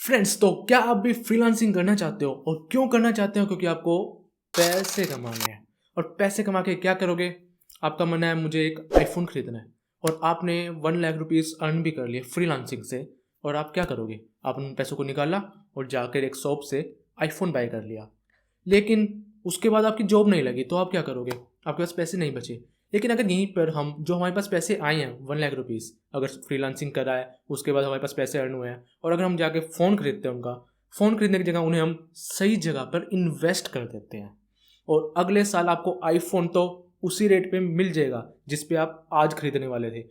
Friends, तो क्या आप भी फ्रीलांसिंग करना चाहते हो और क्यों करना चाहते हो? क्योंकि आपको पैसे कमाने हैं। और पैसे कमा के क्या करोगे? आपका मन है मुझे एक आईफोन खरीदना है और आपने 1 लाख रुपीज़ अर्न भी कर लिए फ्रीलांसिंग से। और आप क्या करोगे? आपने उन पैसों को निकाला और जाकर एक शॉप से आईफोन बाय कर लिया। लेकिन उसके बाद आपकी जॉब नहीं लगी तो आप क्या करोगे? आपके पास पैसे नहीं बचे। लेकिन अगर यहीं पर हम जो हमारे पास पैसे आए हैं 1 लाख रुपीज़, अगर फ्रीलांसिंग करा है उसके बाद हमारे पास पैसे अर्न हुए हैं और अगर हम जाके फ़ोन खरीदते हैं, उनका फ़ोन खरीदने की जगह उन्हें हम सही जगह पर इन्वेस्ट कर देते हैं और अगले साल आपको आईफोन तो उसी रेट पे मिल जाएगा जिस पे आप आज खरीदने वाले थे,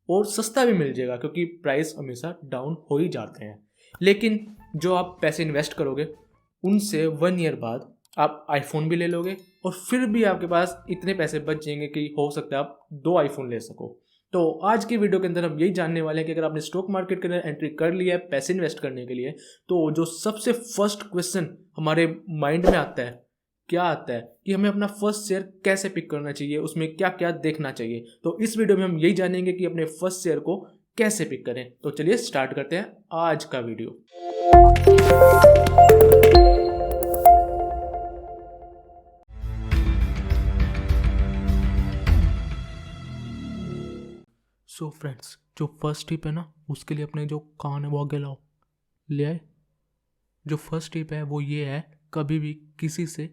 और सस्ता भी मिल जाएगा क्योंकि प्राइस हमेशा डाउन हो ही जाते हैं। लेकिन जो आप पैसे इन्वेस्ट करोगे उनसे 1 ईयर बाद आप आईफोन भी ले लोगे और फिर भी आपके पास इतने पैसे बच जाएंगे कि हो सकता है आप 2 आईफोन ले सको। तो आज की वीडियो के अंदर हम यही जानने वाले हैं कि अगर आपने स्टॉक मार्केट के अंदर एंट्री कर लिया है पैसे इन्वेस्ट करने के लिए, तो जो सबसे फर्स्ट क्वेश्चन हमारे माइंड में आता है क्या आता है कि हमें अपना फर्स्ट शेयर कैसे पिक करना चाहिए, उसमें क्या क्या देखना चाहिए। तो इस वीडियो में हम यही जानेंगे कि अपने फर्स्ट शेयर को कैसे पिक करें। तो चलिए स्टार्ट करते हैं आज का वीडियो। सो फ्रेंड्स, जो फर्स्ट टिप है ना, उसके लिए अपने जो कान है वो आगे लाओ, ले आए। जो फर्स्ट टिप है वो ये है, कभी भी किसी से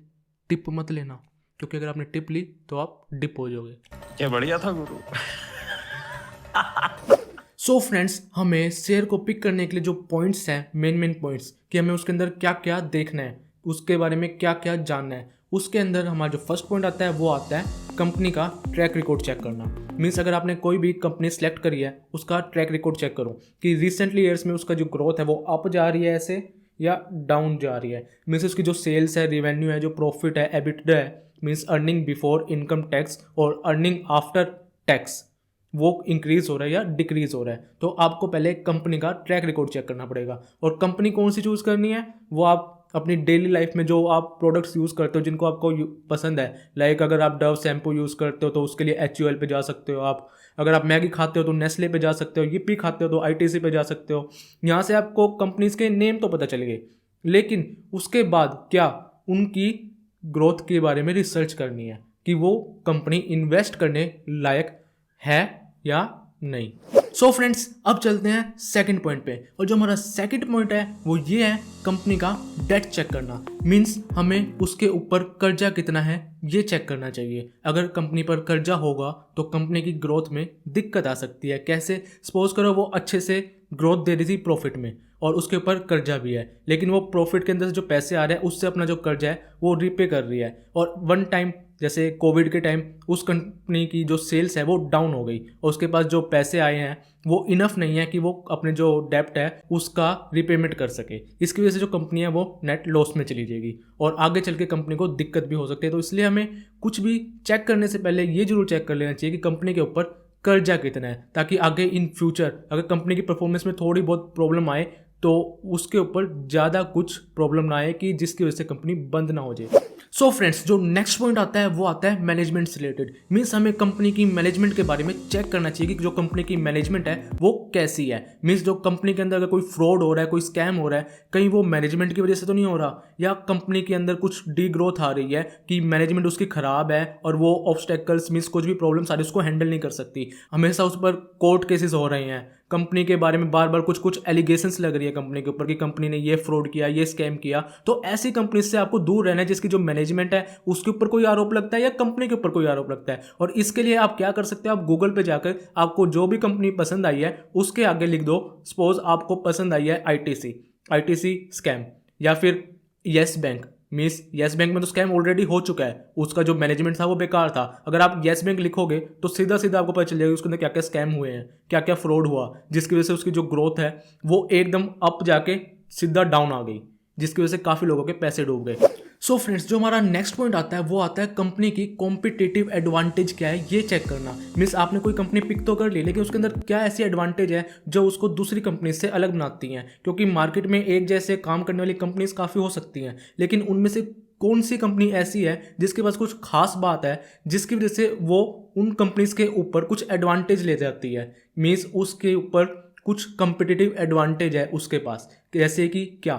टिप मत लेना, क्योंकि अगर आपने टिप ली तो आप डिप हो जाओगे। क्या बढ़िया था गुरु। सो फ्रेंड्स, हमें शेयर को पिक करने के लिए जो पॉइंट्स हैं, मेन पॉइंट्स, कि हमें उसके अंदर क्या क्या देखना है, उसके बारे में क्या क्या जानना है, उसके अंदर हमारा जो फर्स्ट पॉइंट आता है वो आता है कंपनी का ट्रैक रिकॉर्ड चेक करना। मीन्स अगर आपने कोई भी कंपनी सेलेक्ट करी है उसका ट्रैक रिकॉर्ड चेक करो कि रिसेंटली ईयर्स में उसका जो ग्रोथ है वो अप जा रही है ऐसे या डाउन जा रही है। मीन्स उसकी जो सेल्स है, रेवेन्यू है, जो प्रॉफिट है, एबिटडा है, means earning before income tax और अर्निंग आफ्टर टैक्स, वो इंक्रीज हो रहा है या डिक्रीज हो रहा है। तो आपको पहले कंपनी का ट्रैक रिकॉर्ड चेक करना पड़ेगा। और कंपनी कौन सी चूज़ करनी है वो आप अपनी डेली लाइफ में जो आप प्रोडक्ट्स यूज़ करते हो जिनको आपको पसंद है, लाइक अगर आप डव शैम्पू यूज़ करते हो तो उसके लिए HUL पे जा सकते हो आप। अगर आप मैगी खाते हो तो नेस्ले पे जा सकते हो, yippee खाते हो तो ITC पे जा सकते हो। यहाँ से आपको कंपनीज के नेम तो पता चल गए, लेकिन उसके बाद क्या उनकी ग्रोथ के बारे में रिसर्च करनी है कि वो कंपनी इन्वेस्ट करने लायक है या नहीं। सो फ्रेंड्स, अब चलते हैं सेकंड पॉइंट पे। और जो हमारा सेकंड पॉइंट है वो ये है कंपनी का डेट चेक करना। मींस हमें उसके ऊपर कर्जा कितना है ये चेक करना चाहिए। अगर कंपनी पर कर्जा होगा तो कंपनी की ग्रोथ में दिक्कत आ सकती है। कैसे? सपोज करो वो अच्छे से ग्रोथ दे रही थी प्रॉफिट में और उसके ऊपर कर्जा भी है, लेकिन वो प्रॉफिट के अंदर से जो पैसे आ रहे हैं उससे अपना जो कर्जा है वो रीपे कर रही है, और वन टाइम जैसे कोविड के टाइम उस कंपनी की जो सेल्स है वो डाउन हो गई और उसके पास जो पैसे आए हैं वो इनफ नहीं है कि वो अपने जो डेप्ट है उसका रिपेमेंट कर सके। इसकी वजह से जो कंपनी है वो नेट लॉस में चली जाएगी और आगे चल के कंपनी को दिक्कत भी हो सकती है। तो इसलिए हमें कुछ भी चेक करने से पहले ये जरूर चेक कर लेना चाहिए कि कंपनी के ऊपर कर्जा कितना है, ताकि आगे इन फ्यूचर अगर कंपनी की परफॉर्मेंस में थोड़ी बहुत प्रॉब्लम आए तो उसके ऊपर ज़्यादा कुछ प्रॉब्लम ना आए कि जिसकी वजह से कंपनी बंद ना हो जाए। सो फ्रेंड्स, जो नेक्स्ट पॉइंट आता है वो आता है मैनेजमेंट से रिलेटेड। मीन्स हमें कंपनी की मैनेजमेंट के बारे में चेक करना चाहिए कि जो कंपनी की मैनेजमेंट है वो कैसी है। मीन्स जो कंपनी के अंदर अगर कोई फ्रॉड हो रहा है, कोई स्कैम हो रहा है, कहीं वो मैनेजमेंट की वजह से तो नहीं हो रहा, या कंपनी के अंदर कुछ डी ग्रोथ आ रही है कि मैनेजमेंट उसकी खराब है और वो ऑब्स्टेकल्स मीन्स कुछ भी प्रॉब्लम सारी उसको हैंडल नहीं कर सकती, हमेशा उस पर कोर्ट केसेस हो रहे हैं, कंपनी के बारे में बार बार कुछ एलिगेशंस लग रही है कंपनी के ऊपर कि कंपनी ने ये फ्रॉड किया, ये स्कैम किया। तो ऐसी कंपनी से आपको दूर रहना है जिसकी जो मैनेजमेंट है उसके ऊपर कोई आरोप लगता है या कंपनी के ऊपर कोई आरोप लगता है। और इसके लिए आप क्या कर सकते हैं, आप गूगल पे जाकर आपको जो भी कंपनी पसंद आई है उसके आगे लिख दो, सपोज आपको पसंद आई है ITC स्कैम, या फिर yes bank. Means yes bank में तो स्कैम ऑलरेडी हो चुका है, उसका जो मैनेजमेंट था वो बेकार था। अगर आप येस बैंक लिखोगे तो सीधा सीधा आपको पता चल जाएगा उसके अंदर क्या क्या स्कैम हुए हैं, क्या क्या फ्रॉड हुआ, जिसकी वजह से उसकी जो ग्रोथ है वो एकदम अप जाके सीधा डाउन आ गई, जिसकी वजह से काफ़ी लोगों के पैसे डूब गए। सो फ्रेंड्स, जो हमारा नेक्स्ट पॉइंट आता है वो आता है कंपनी की कॉम्पिटिटिव एडवांटेज क्या है ये चेक करना। मीन्स आपने कोई कंपनी पिक तो कर ली, लेकिन उसके अंदर क्या ऐसी एडवांटेज है जो उसको दूसरी कंपनी से अलग बनाती हैं। क्योंकि मार्केट में एक जैसे काम करने वाली कंपनीज काफ़ी हो सकती हैं, लेकिन उनमें से कौन सी कंपनी ऐसी है जिसके पास कुछ खास बात है जिसकी वजह से वो उन कंपनीज के ऊपर कुछ एडवांटेज ले जाती है। मीन्स उसके ऊपर कुछ कंपिटिटिव एडवांटेज है उसके पास। जैसे कि क्या,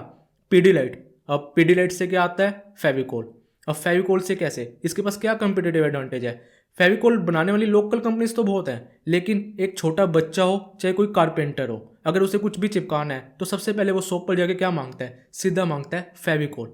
पीडीलाइट। अब पीडीलाइट से क्या आता है, फेविकोल। अब फेविकोल से कैसे, इसके पास क्या कंपटीटिव एडवांटेज है, फेविकोल बनाने वाली लोकल कंपनीज तो बहुत हैं, लेकिन एक छोटा बच्चा हो चाहे कोई कारपेंटर हो, अगर उसे कुछ भी चिपकाना है तो सबसे पहले वो शॉप पर जाके क्या मांगता है, सीधा मांगता है फेविकोल।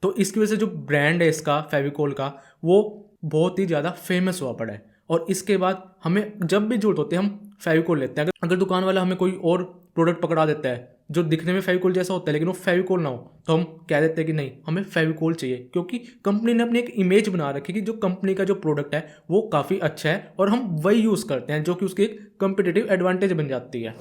तो इसकी वजह से जो ब्रांड है इसका फेविकोल का, वो बहुत ही ज़्यादा फेमस हुआ पड़ा है। और इसके बाद हमें जब भी जरूरत होती है हम फेविकोल लेते हैं। अगर दुकान वाला हमें कोई और प्रोडक्ट पकड़ा देता है जो दिखने में फेविकोल जैसा होता है लेकिन वो फेविकोल ना हो, तो हम कह देते हैं कि नहीं, हमें फेविकोल चाहिए, क्योंकि कंपनी ने अपनी एक इमेज बना रखी है कि जो कंपनी का जो प्रोडक्ट है वो काफ़ी अच्छा है और हम वही यूज़ करते हैं, जो कि उसकी एक कंपिटिटिव एडवांटेज बन जाती है।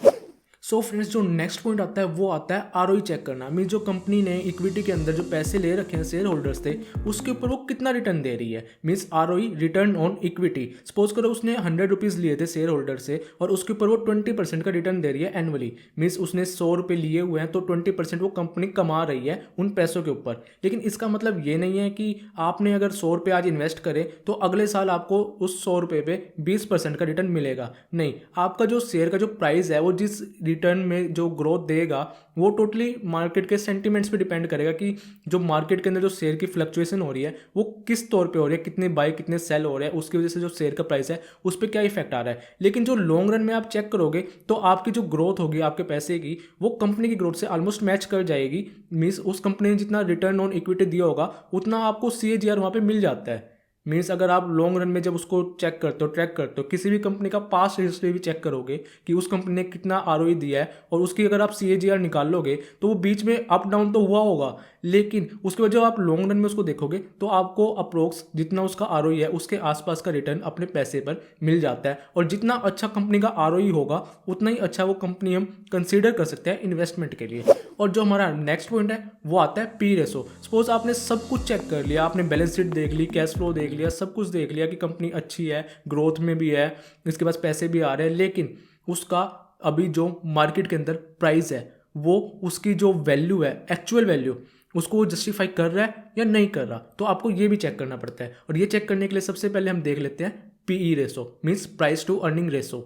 सो फ्रेंड्स, जो नेक्स्ट पॉइंट आता है वो आता है आरओई चेक करना। मीन जो कंपनी ने इक्विटी के अंदर जो पैसे ले रखे हैं शेयर होल्डर्स से, उसके ऊपर वो कितना रिटर्न दे रही है। Means ROE, return on equity. Suppose करो उसने 100 रुपीज़ लिए थे शेयर होल्डर से और उसके ऊपर वो 20% का रिटर्न दे रही है एनुअली। मीन्स उसने 100 रुपये लिए हुए हैं तो 20% वो कंपनी कमा रही है उन पैसों के ऊपर। लेकिन इसका मतलब ये नहीं है कि आपने अगर 100 रुपये आज इन्वेस्ट करे तो अगले साल आपको उस 100 रुपये पे 20% का रिटर्न मिलेगा। नहीं, आपका जो शेयर का जो प्राइस है वो जिस रिटर्न में जो ग्रोथ देगा वो टोटली मार्केट के सेंटिमेंट्स पे डिपेंड करेगा कि जो मार्केट के अंदर जो शेयर की फ्लक्चुएशन हो रही है वो किस तौर पे हो रही है, कितने बाय कितने सेल हो रहे हैं, उसकी वजह से जो शेयर का प्राइस है उस पर क्या इफेक्ट आ रहा है। लेकिन जो लॉन्ग रन में आप चेक करोगे तो आपकी जो ग्रोथ होगी आपके पैसे की, वो कंपनी की ग्रोथ से ऑलमोस्ट मैच कर जाएगी। मीन्स उस कंपनी ने जितना रिटर्न ऑन इक्विटी दिया होगा उतना आपको CAGR वहाँ पे मिल जाता है। मीन्स अगर आप लॉन्ग रन में जब उसको चेक करते हो, ट्रैक करते हो, किसी भी कंपनी का पास्ट हिस्ट्री भी चेक करोगे कि उस कंपनी ने कितना आरओई दिया है और उसकी अगर आप CAGR निकाल लोगे तो वो बीच में अप डाउन तो हुआ होगा, लेकिन उसके बाद जब आप लॉन्ग रन में उसको देखोगे तो आपको अप्रोक्स जितना उसका आरओई है उसके आसपास का रिटर्न अपने पैसे पर मिल जाता है। और जितना अच्छा कंपनी का आरओई होगा उतना ही अच्छा वो कंपनी हम कंसीडर कर सकते हैं इन्वेस्टमेंट के लिए। और जो हमारा नेक्स्ट पॉइंट है वो आता है पी रेशो। सपोज आपने सब कुछ चेक कर लिया, आपने बैलेंस शीट देख ली, कैश फ्लो देख लिया, सब कुछ देख लिया कि कंपनी अच्छी है, ग्रोथ में भी है, इसके पास पैसे भी आ रहे हैं, लेकिन उसका अभी जो मार्केट के अंदर प्राइस है वो उसकी जो वैल्यू है, एक्चुअल वैल्यू, उसको वो जस्टिफाई कर रहा है या नहीं कर रहा। तो आपको ये भी चेक करना पड़ता है। और ये चेक करने के लिए सबसे पहले हम देख लेते हैं PE ratio, means price to earning ratio.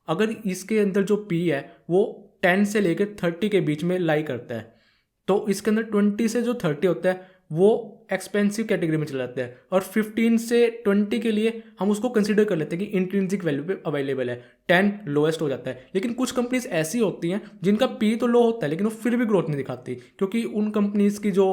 अगर इसके अंदर जो P है वो 10 से लेकर 30 के बीच में लाई करता है, तो इसके अंदर 20 से जो 30 होता है वो एक्सपेंसिव कैटेगरी में चला जाता है, और 15 से 20 के लिए हम उसको कंसीडर कर लेते हैं कि इंट्रिंसिक वैल्यू पे अवेलेबल है। 10 लोएस्ट हो जाता है। लेकिन कुछ कंपनीज ऐसी होती हैं जिनका पी तो लो होता है लेकिन वो फिर भी ग्रोथ नहीं दिखाती, क्योंकि उन कंपनीज की जो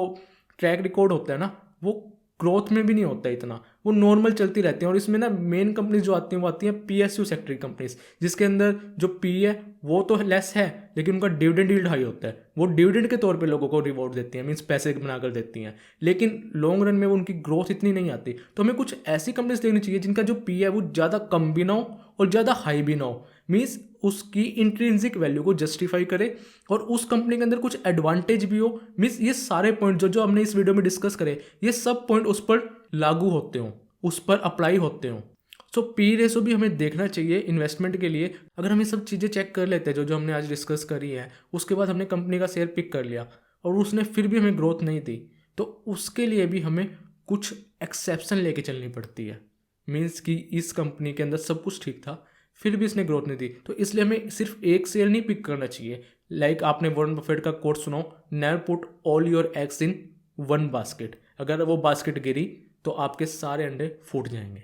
ट्रैक रिकॉर्ड होता है ना वो ग्रोथ में भी नहीं होता है इतना, वो नॉर्मल चलती रहती हैं। और इसमें ना मेन कंपनीज जो आती हैं वो आती हैं PSU सेक्टर की कंपनीज, जिसके अंदर जो पी है वो तो लेस है लेकिन उनका डिविडेंड यील्ड हाई होता है। वो डिविडेंड के तौर पे लोगों को रिवॉर्ड देती हैं, मीन्स पैसे बनाकर देती हैं, लेकिन लॉन्ग रन में वो उनकी ग्रोथ इतनी नहीं आती। तो हमें कुछ ऐसी कंपनीज देखनी चाहिए जिनका जो पी है वो ज़्यादा कम भी ना हो और ज़्यादा हाई भी ना हो, मीन्स उसकी इंट्रिंसिक वैल्यू को जस्टिफाई करे और उस कंपनी के अंदर कुछ एडवांटेज भी हो। मीन्स ये सारे पॉइंट जो हमने इस वीडियो में डिस्कस करे, ये सब पॉइंट उस पर लागू होते हों, उस पर अप्लाई होते हों। सो पी रेशो भी हमें देखना चाहिए इन्वेस्टमेंट के लिए। अगर हम ये सब चीज़ें चेक कर लेते हैं जो हमने आज डिस्कस करी है, उसके बाद हमने कंपनी का शेयर पिक कर लिया और उसने फिर भी हमें ग्रोथ नहीं दी, तो उसके लिए भी हमें कुछ एक्सेप्शन लेके चलनी पड़ती है। मीन्स कि इस कंपनी के अंदर सब कुछ ठीक था फिर भी इसने ग्रोथ नहीं दी, तो इसलिए हमें सिर्फ एक शेयर नहीं पिक करना चाहिए। लाइक आपने वॉरेन बफेट का कोट सुनो, never put all your eggs in one basket. अगर वो बास्केट गिरी तो आपके सारे अंडे फूट जाएंगे।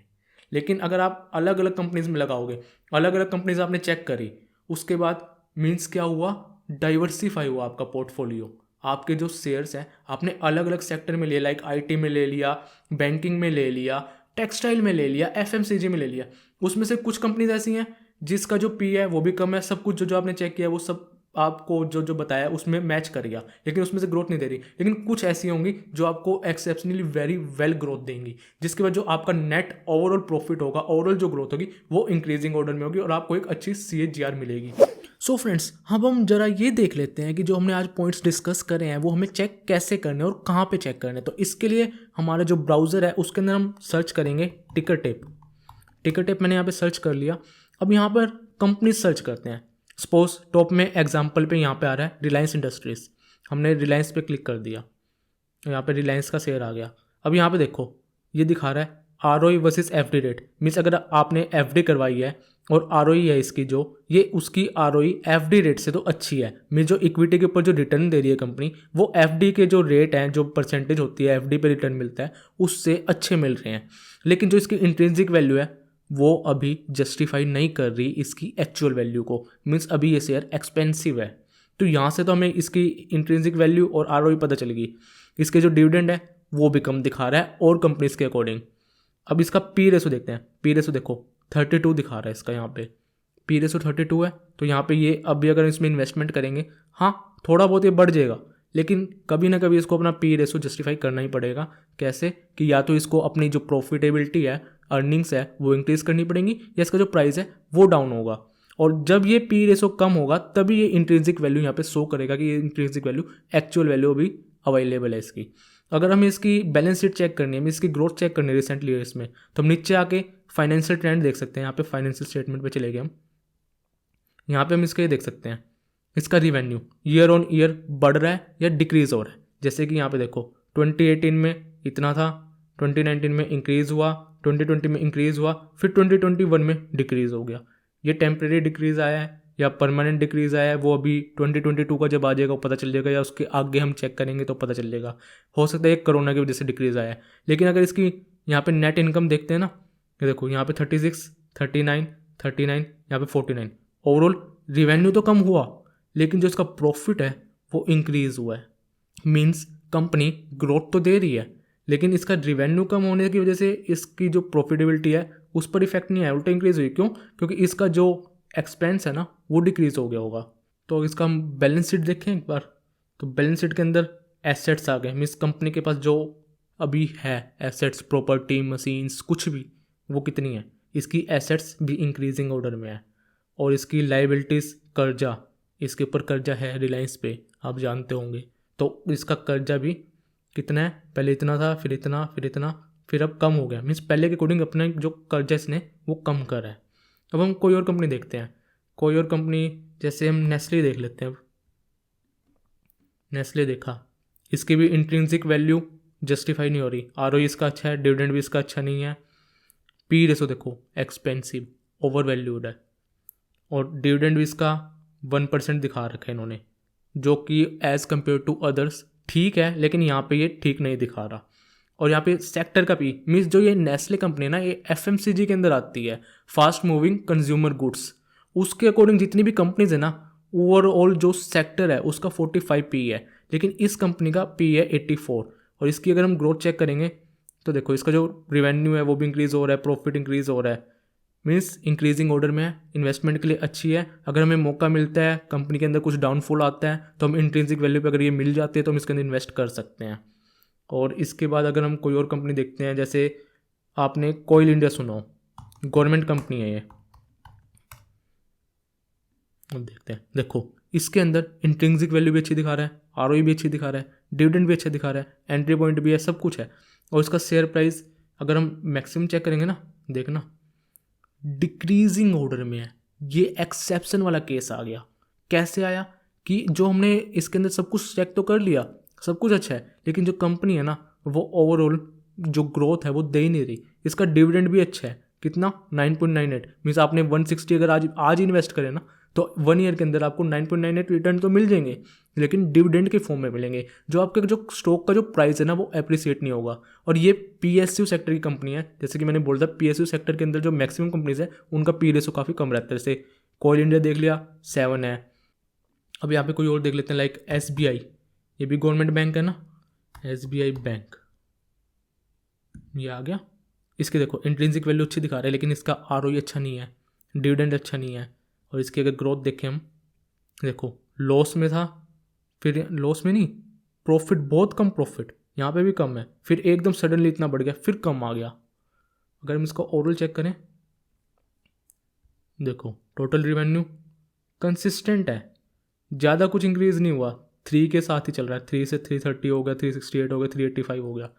लेकिन अगर आप अलग अलग कंपनीज में लगाओगे, अलग अलग कंपनीज आपने चेक करी, उसके बाद मीन्स क्या हुआ, डाइवर्सिफाई हुआ आपका पोर्टफोलियो। आपके जो शेयर्स हैं आपने अलग अलग सेक्टर में लिए, लाइक IT में ले लिया, बैंकिंग में ले लिया, टेक्सटाइल में ले लिया, FMCG में ले लिया। उसमें से कुछ कंपनीज ऐसी हैं जिसका जो पी है वो भी कम है, सब कुछ जो आपने चेक किया वो सब आपको जो बताया उसमें मैच कर गया, लेकिन उसमें से ग्रोथ नहीं दे रही। लेकिन कुछ ऐसी होंगी जो आपको एक्सेप्शनली वेरी वेल ग्रोथ देंगी, जिसके बाद जो आपका नेट ओवरऑल प्रॉफिट होगा, ओवरऑल जो ग्रोथ होगी वो इंक्रीजिंग ऑर्डर में होगी और आपको एक अच्छी CAGR मिलेगी। सो फ्रेंड्स, अब हम जरा ये देख लेते हैं कि जो हमने आज पॉइंट्स डिस्कस करे हैं वो हमें चेक कैसे करने और कहाँ पे चेक करने। तो इसके लिए हमारा जो ब्राउज़र है उसके अंदर हम सर्च करेंगे टिकरटेप। टिकरटेप मैंने यहाँ पे सर्च कर लिया। अब यहाँ पर कंपनी सर्च करते हैं। सपोज टॉप में एग्जाम्पल पे यहाँ पे आ रहा है रिलायंस इंडस्ट्रीज़, हमने रिलायंस पे क्लिक कर दिया, यहाँ पे रिलायंस का शेयर आ गया। अब यहाँ पे देखो ये दिखा रहा है ROE versus FD rate means अगर आपने FD करवाई है और ROE है इसकी जो ये उसकी ROE FD रेट से तो अच्छी है। मीन्स जो इक्विटी के ऊपर जो रिटर्न दे रही है कंपनी वो FD के जो रेट हैं जो परसेंटेज होती है FD पे रिटर्न मिलता है उससे अच्छे मिल रहे हैं। लेकिन जो इसकी इंट्रिंसिक वैल्यू है वो अभी जस्टिफाई नहीं कर रही इसकी एक्चुअल वैल्यू को। मीन्स अभी ये शेयर एक्सपेंसिव है। तो यहाँ से तो हमें इसकी इंट्रिंसिक वैल्यू और ROE पता चलेगी। इसके जो डिविडेंड है वो भी कम दिखा रहा है और कंपनीज के अकॉर्डिंग। अब इसका पी रेशो देखते हैं। पी रेशो देखो 32 दिखा रहा है इसका, यहाँ पे पी रेशो 32 है। तो यहाँ पे ये अभी अगर इसमें इन्वेस्टमेंट करेंगे हाँ थोड़ा बहुत ये बढ़ जाएगा, लेकिन कभी ना कभी इसको अपना पी रेशो जस्टिफाई करना ही पड़ेगा। कैसे कि या तो इसको अपनी जो प्रॉफिटेबिलिटी है अर्निंग्स है वो इंक्रीज़ करनी पड़ेंगी या इसका जो प्राइस है वो डाउन होगा। और जब ये पी रेशो कम होगा तभी ये इंट्रिंसिक वैल्यू यहाँ पे शो करेगा कि ये इंट्रिंसिक वैल्यू एक्चुअल वैल्यू अभी अवेलेबल है इसकी। अगर हमें इसकी बैलेंस शीट चेक करनी है, हमें इसकी ग्रोथ चेक करनी है रिसेंटली इसमें, तो हम नीचे आके फाइनेंशियल ट्रेंड देख सकते हैं। यहाँ पे फाइनेंशियल स्टेटमेंट पे चले गए हम, यहाँ पे हम इसका ये देख सकते हैं इसका रिवेन्यू ईयर ऑन ईयर बढ़ रहा है या डिक्रीज हो रहा है। जैसे कि यहाँ पे देखो 2018 में इतना था, 2019 में इंक्रीज़ हुआ, 2020 में इंक्रीज़ हुआ, फिर 2021 में डिक्रीज़ हो गया। ये टेम्प्रेरी डिक्रीज़ आया है या परमानेंट डिक्रीज़ आया है वो अभी 2022 का जब आ जाएगा वो पता चल जाएगा, या उसके आगे हम चेक करेंगे तो पता चल जाएगा। हो सकता है एक कोरोना की वजह से डिक्रीज़ आया है। लेकिन अगर इसकी यहाँ पे नेट इनकम देखते हैं ना, ये देखो यहाँ पे 36, 39, 39, यहाँ पे 49। ओवरऑल रिवेन्यू तो कम हुआ लेकिन जो इसका प्रॉफिट है वो इंक्रीज़ हुआ है। मीन्स कंपनी ग्रोथ तो दे रही है लेकिन इसका रिवेन्यू कम होने की वजह से इसकी जो प्रॉफिटेबिलिटी है उस पर इफेक्ट नहीं आया, उल्टा इंक्रीज़ हुई। क्यों? क्योंकि इसका जो एक्सपेंस है ना वो डिक्रीज़ हो गया होगा। तो इसका हम बैलेंस शीट देखें एक बार, तो बैलेंस शीट के अंदर एसेट्स आ गए। मीन्स कंपनी के पास जो अभी है एसेट्स, प्रॉपर्टी, मशीन्स, कुछ भी, वो कितनी है। इसकी एसेट्स भी इंक्रीजिंग ऑर्डर में है और इसकी लाइबिलिटीज़, कर्जा, इसके ऊपर कर्जा है रिलायंस पे, आप जानते होंगे। तो इसका कर्जा भी कितना है, पहले इतना था, फिर इतना, फिर इतना, फिर अब कम हो गया। मीन्स पहले के अकॉर्डिंग अपना जो कर्जा इसने वो कम करा है। अब हम कोई और कंपनी देखते हैं। कोई और कंपनी जैसे हम नेस्ले देख लेते हैं। अब नेस्ले देखा, इसकी भी इंट्रिंसिक वैल्यू जस्टिफाई नहीं हो रही। ROE इसका अच्छा है, डिविडेंड भी इसका अच्छा नहीं है। पी रेशो देखो एक्सपेंसिव, ओवर वैल्यूड है, और डिविडेंड भी इसका 1% दिखा रखा है इन्होंने, जो कि एज़ कम्पेयर टू अदर्स ठीक है, लेकिन यहाँ पे ये ठीक नहीं दिखा रहा। और यहाँ पे सेक्टर का पी मीन्स जो ये नेस्ले कंपनी है ना ये FMCG के अंदर आती है, फास्ट मूविंग कंज्यूमर गुड्स। उसके अकॉर्डिंग जितनी भी कंपनीज है ना ओवरऑल जो सेक्टर है उसका 45 पी है, लेकिन इस कंपनी का पी है 84। और इसकी अगर हम ग्रोथ चेक करेंगे तो देखो इसका जो रिवेन्यू है वो भी इंक्रीज़ हो रहा है, प्रॉफिट इंक्रीज़ हो रहा है। मीन्स इंक्रीजिंग ऑर्डर में है, इन्वेस्टमेंट के लिए अच्छी है। अगर हमें मौका मिलता है, कंपनी के अंदर कुछ डाउनफॉल आता है तो हम इंट्रिंसिक वैल्यू पे अगर ये मिल जाती है तो हम इसके अंदर इन्वेस्ट कर सकते हैं। और इसके बाद अगर हम कोई और कंपनी देखते हैं, जैसे आपने कोयल इंडिया सुना हो, गवर्नमेंट कंपनी है ये, अब देखते हैं। देखो इसके अंदर इंट्रिंसिक वैल्यू भी अच्छी दिखा रहा है, ROE भी अच्छी दिखा रहा है, डिविडेंड भी अच्छा दिखा रहा है, एंट्री पॉइंट भी है, सब कुछ है। और इसका शेयर प्राइस अगर हम मैक्सिमम चेक करेंगे ना, देखना डिक्रीजिंग ऑर्डर में है। ये एक्सेप्शन वाला केस आ गया। कैसे आया कि जो हमने इसके अंदर सब कुछ चेक तो कर लिया, सब कुछ अच्छा है, लेकिन जो कंपनी है ना वो ओवरऑल जो ग्रोथ है वो दे ही नहीं रही। इसका डिविडेंड भी अच्छा है, कितना 9.98। मीन्स आपने 160 अगर आज इन्वेस्ट करें ना तो 1 ईयर के अंदर आपको 9.98 रिटर्न तो मिल जाएंगे, लेकिन डिविडेंड के फॉर्म में मिलेंगे। जो आपके जो स्टॉक का जो प्राइस है ना वो एप्रिसिएट नहीं होगा। और ये PSU सेक्टर की कंपनी है, जैसे कि मैंने बोला था PSU सेक्टर के अंदर जो मैक्सिमम कंपनीज है उनका पी रेशो काफ़ी कम रहता है। जैसे कोयल इंडिया देख लिया 7 है। अब यहाँ पे कोई और देख लेते हैं, लाइक SBI, ये भी गवर्नमेंट बैंक है ना, SBI बैंक, ये आ गया। इसके देखो इंट्रिंसिक वैल्यू अच्छी दिखा रहा है लेकिन इसका ROE अच्छा नहीं है, डिविडेंड अच्छा नहीं है। और इसकी अगर ग्रोथ देखें हम, देखो लॉस में था, फिर लॉस में नहीं, प्रॉफिट बहुत कम, प्रॉफिट यहाँ पे भी कम है, फिर एकदम सडनली इतना बढ़ गया, फिर कम आ गया। अगर हम इसका ओवरऑल चेक करें, देखो टोटल रिवेन्यू कंसिस्टेंट है, ज़्यादा कुछ इंक्रीज़ नहीं हुआ, 3 के साथ ही चल रहा है। 3 से 330 हो गया, 368 हो गया, 385 हो गया।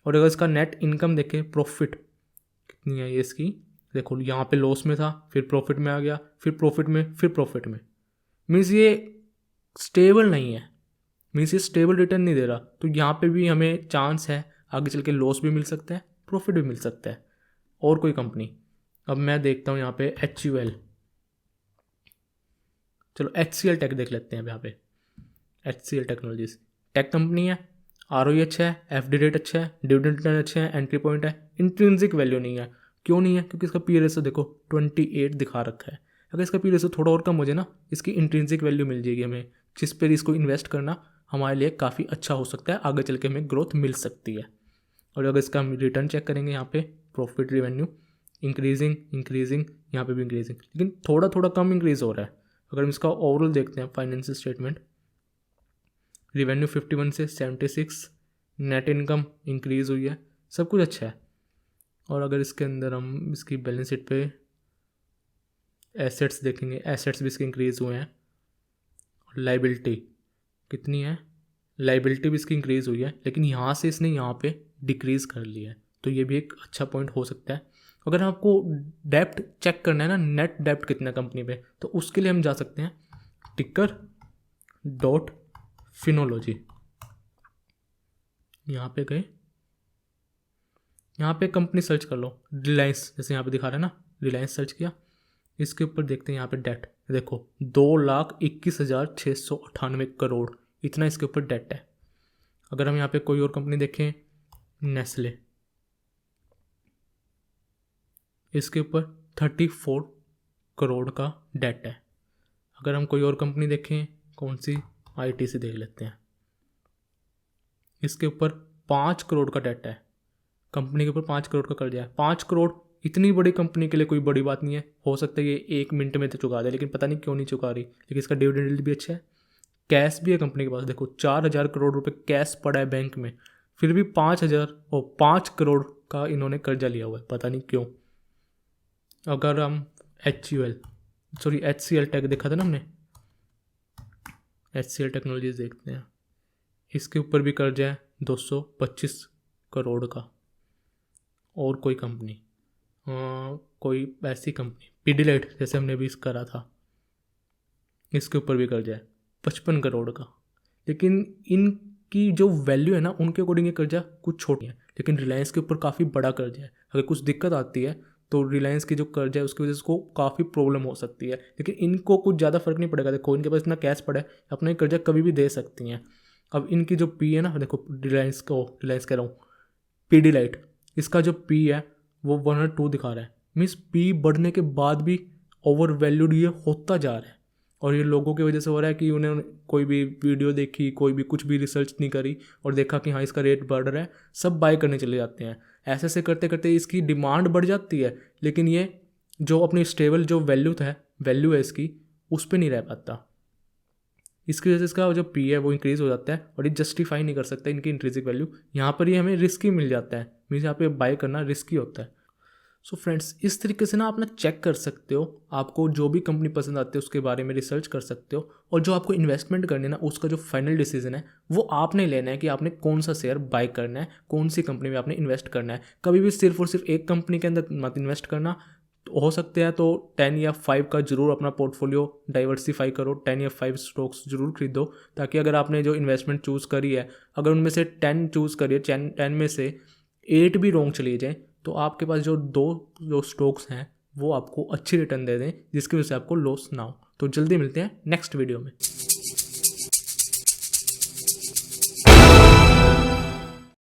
और अगर इसका नेट इनकम देखें, प्रॉफिट कितनी है ये इसकी, देखो यहाँ पे लॉस में था, फिर प्रॉफिट में आ गया, फिर प्रॉफिट में, फिर प्रॉफिट में। मीन्स ये स्टेबल नहीं है, मीन्स ये स्टेबल रिटर्न नहीं दे रहा। तो यहाँ पे भी हमें चांस है आगे चल के लॉस भी मिल सकता है प्रॉफिट भी मिल सकता है। और कोई कंपनी, अब मैं देखता हूँ यहाँ पे HUL, चलो HCL टेक देख लेते हैं। यहाँ पे HCL टेक्नोलॉजीज टेक कंपनी है, ROE अच्छा है, FD रेट अच्छा है, डिविडेंड रिटर्न अच्छे हैं, एंट्री पॉइंट है, इंट्रिंसिक वैल्यू नहीं है। क्यों नहीं है? क्योंकि इसका पी रेशो देखो 28 दिखा रखा है। अगर इसका पी रेशो थोड़ा और कम हो जाए ना, इसकी इंट्रिंसिक वैल्यू मिल जाएगी हमें, जिस पर इसको इन्वेस्ट करना हमारे लिए काफ़ी अच्छा हो सकता है, आगे चल के हमें ग्रोथ मिल सकती है। और अगर इसका हम रिटर्न चेक करेंगे यहाँ पे, प्रॉफिट रेवेन्यू इंक्रीजिंग यहाँ पे भी इंक्रीजिंग, लेकिन थोड़ा थोड़ा कम इंक्रीज हो रहा है। अगर हम इसका ओवरऑल देखते हैं फाइनेंशियल स्टेटमेंट, रिवेन्यू 51 से 76, नेट इनकम इंक्रीज हुई है, सब कुछ अच्छा है। और अगर इसके अंदर हम इसकी बैलेंस शीट पे एसेट्स देखेंगे, एसेट्स भी इसके इंक्रीज हुए हैं। और लाइबिलिटी कितनी है? लाइबिलिटी भी इसकी इंक्रीज हुई है, लेकिन यहाँ से इसने यहाँ पे डिक्रीज कर लिया है, तो ये भी एक अच्छा पॉइंट हो सकता है। अगर आपको डेप्ट चेक करना है ना, नेट डेप्ट कितना कंपनी पे, तो उसके लिए हम जा सकते हैं ticker.finology। यहाँ पे गए, यहाँ पे कंपनी सर्च कर लो, रिलायंस, जैसे यहाँ पे दिखा रहा है ना, रिलायंस सर्च किया, इसके ऊपर देखते हैं यहाँ पे डेट, देखो 2,21,698 करोड़, इतना इसके ऊपर डेट है। अगर हम यहाँ पे कोई और कंपनी देखें, नेस्ले, इसके ऊपर 34 करोड़ का डेट है। अगर हम कोई और कंपनी देखें, कौन सी, ITC देख लेते हैं, इसके ऊपर 5 करोड़ का डेट है। कंपनी के ऊपर 5 करोड़ का कर्जा है। 5 करोड़ इतनी बड़ी कंपनी के लिए कोई बड़ी बात नहीं है, हो सकता है ये 1 मिनट में तो चुका दे, लेकिन पता नहीं क्यों नहीं चुका रही। लेकिन इसका डिविडेंड भी अच्छा है, कैश भी है कंपनी के पास, देखो 4,000 करोड़ रुपए कैश पड़ा है बैंक में, फिर भी 5 करोड़ का इन्होंने कर्जा लिया हुआ है, पता नहीं क्यों। अगर हम HCL टेक देखा था ना हमने, HCL टेक्नोलॉजीज देखते हैं, इसके ऊपर भी कर्जा है 225 करोड़ का। और कोई कंपनी, कोई ऐसी कंपनी, पीडीलाइट, जैसे हमने भी करा था, इसके ऊपर भी कर्जा है 55 करोड़ का। लेकिन इनकी जो वैल्यू है ना, उनके अकॉर्डिंग ये कर्जा कुछ छोटी है, लेकिन रिलायंस के ऊपर काफ़ी बड़ा कर्जा है। अगर कुछ दिक्कत आती है तो रिलायंस की जो कर्जा है उसकी वजह से उसको काफ़ी प्रॉब्लम हो सकती है, लेकिन इनको कुछ ज़्यादा फर्क नहीं पड़ेगा। देखो इनके पास इतना कैश पड़ा है, अपना कर्जा कभी भी दे सकती हैं। अब इनकी जो पी है ना, देखो रिलायंस कह रहा हूँ, पीडीलाइट, इसका जो पी है वो 102 दिखा रहा है, मीन्स पी बढ़ने के बाद भी ओवर वैल्यूड ये होता जा रहा है। और ये लोगों की वजह से हो रहा है कि उन्हें कोई भी वीडियो देखी, कोई भी कुछ भी रिसर्च नहीं करी और देखा कि हाँ इसका रेट बढ़ रहा है, सब बाय करने चले जाते हैं। ऐसे ऐसे करते करते इसकी डिमांड बढ़ जाती है, लेकिन ये जो अपनी स्टेबल जो वैल्यू है इसकी, उस पर नहीं रह पाता। इसकी वजह से इसका जो पी है वो इंक्रीज़ हो जाता है और ये जस्टिफाई नहीं कर सकता इनकी इंट्रिंसिक वैल्यू। यहाँ पर ये हमें रिस्की मिल जाता है, मीन्स यहाँ पे बाय करना रिस्की होता है। सो फ्रेंड्स, इस तरीके से ना आप ना चेक कर सकते हो, आपको जो भी कंपनी पसंद आती है उसके बारे में रिसर्च कर सकते हो, और जो आपको इन्वेस्टमेंट करनी है ना, उसका जो फाइनल डिसीजन है वो आपने लेना है कि आपने कौन सा शेयर बाय करना है, कौन सी कंपनी में आपने इन्वेस्ट करना है। कभी भी सिर्फ और सिर्फ एक कंपनी के अंदर मत इन्वेस्ट करना। तो हो सकते हैं तो 10 या 5 का जरूर अपना पोर्टफोलियो डाइवर्सिफाई करो, 10 या 5 स्टॉक्स जरूर खरीदो, ताकि अगर आपने जो इन्वेस्टमेंट चूज़ करी है, अगर उनमें से 10 चूज़ करिए, 10 में से 8 भी रॉन्ग चली जाए, तो आपके पास जो स्टॉक्स हैं वो आपको अच्छी रिटर्न दे दें, जिसकी वजह से आपको लॉस ना हो। तो जल्दी मिलते हैं नेक्स्ट वीडियो में।